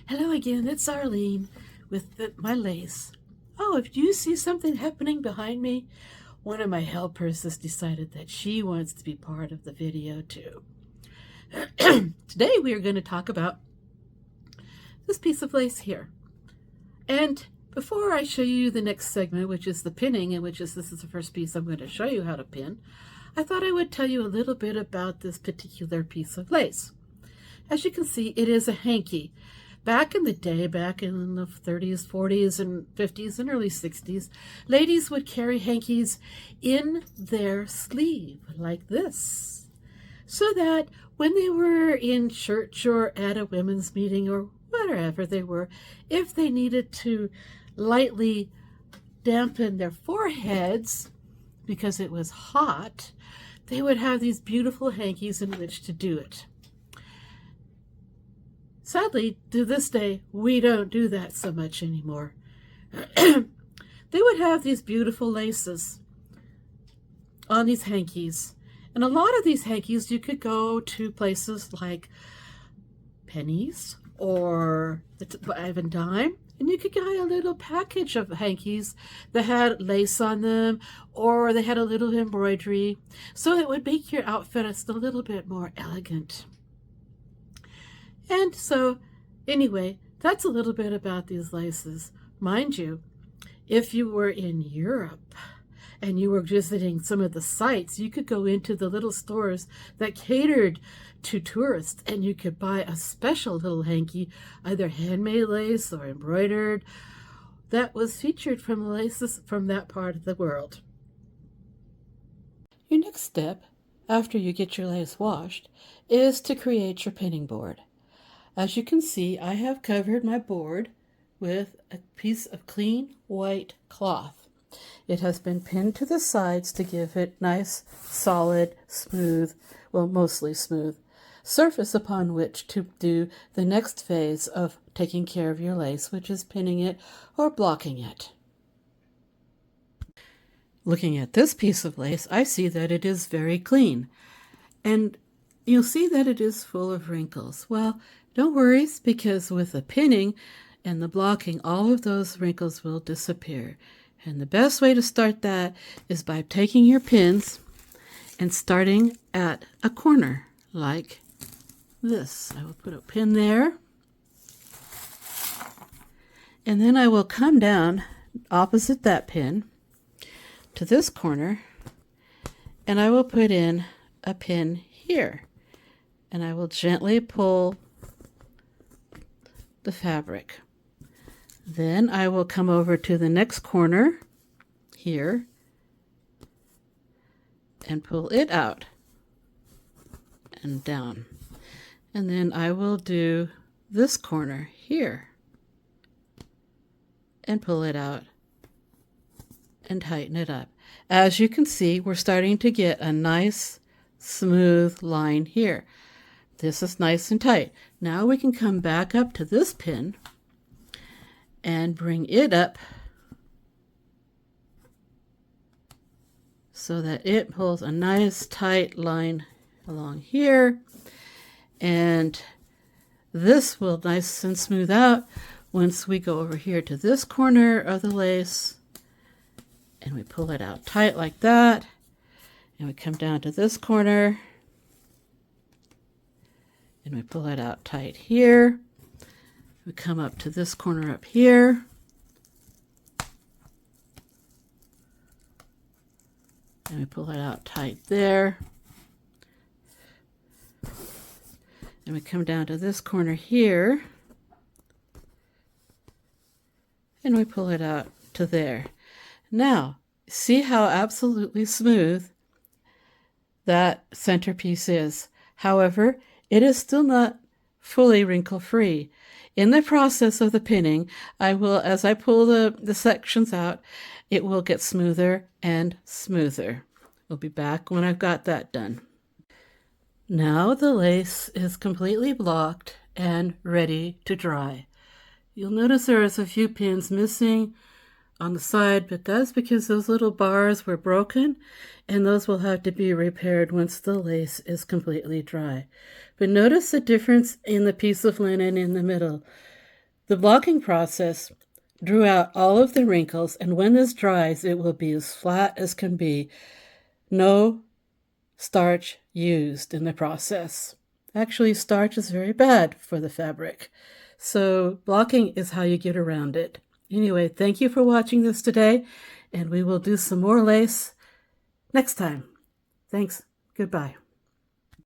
Hello again, it's Arlene with my lace. Oh, if you see something happening behind me, one of my helpers has decided that she wants to be part of the video too. Today we are going to talk about this piece of lace here. And before I show you the next segment, which is the pinning, and this is the first piece I'm going to show you how to pin, I thought I would tell you a little bit about this particular piece of lace. As you can see, it is a hanky. Back in the day, back in the 30s, 40s, and 50s, and early 60s, ladies would carry hankies in their sleeve like this, so that when they were in church or at a women's meeting or wherever they were, if they needed to lightly dampen their foreheads because it was hot, they would have these beautiful hankies in which to do it. Sadly, to this day, we don't do that so much anymore. They would have these beautiful laces on these hankies. And a lot of these hankies, you could go to places like Penny's or the Five and Dime, and you could buy a little package of hankies that had lace on them, or they had a little embroidery, so it would make your outfit just a little bit more elegant. And so, anyway, that's a little bit about these laces. Mind you, if you were in Europe and you were visiting some of the sites, you could go into the little stores that catered to tourists, and you could buy a special little hanky, either handmade lace or embroidered, that was featured from laces from that part of the world. Your next step, after you get your lace washed, is to create your pinning board. As you can see, I have covered my board with a piece of clean white cloth. It has been pinned to the sides to give it nice, solid, smooth, well, mostly smooth, surface upon which to do the next phase of taking care of your lace, which is pinning it or blocking it. Looking at this piece of lace, I see that it is very clean. And you'll see that it is full of wrinkles. Well, don't worry, because with the pinning and the blocking, all of those wrinkles will disappear. And the best way to start that is by taking your pins and starting at a corner like this. I will put a pin there. And then I will come down opposite that pin to this corner, and I will put in a pin here. And I will gently pull the fabric. Then I will come over to the next corner here and pull it out and down. And then I will do this corner here and pull it out and tighten it up. As you can see, we're starting to get a nice smooth line here. This is nice and tight. Now we can come back up to this pin and bring it up so that it pulls a nice tight line along here. And this will nice and smooth out once we go over here to this corner of the lace and we pull it out tight like that. And we come down to this corner and we pull it out tight here. We come up to this corner up here. And we pull it out tight there. And we come down to this corner here. And we pull it out to there. Now, see how absolutely smooth that centerpiece is. However, it is still not fully wrinkle-free. In the process of the pinning, as I pull the sections out, it will get smoother and smoother. We'll be back when I've got that done. Now the lace is completely blocked and ready to dry. You'll notice there is a few pins missing on the side, but that's because those little bars were broken, and those will have to be repaired once the lace is completely dry. But notice the difference in the piece of linen in the middle. The blocking process drew out all of the wrinkles, and when this dries, it will be as flat as can be. No starch used in the process. Actually, starch is very bad for the fabric. So blocking is how you get around it. Anyway, thank you for watching this today, and we will do some more lace next time. Thanks. Goodbye.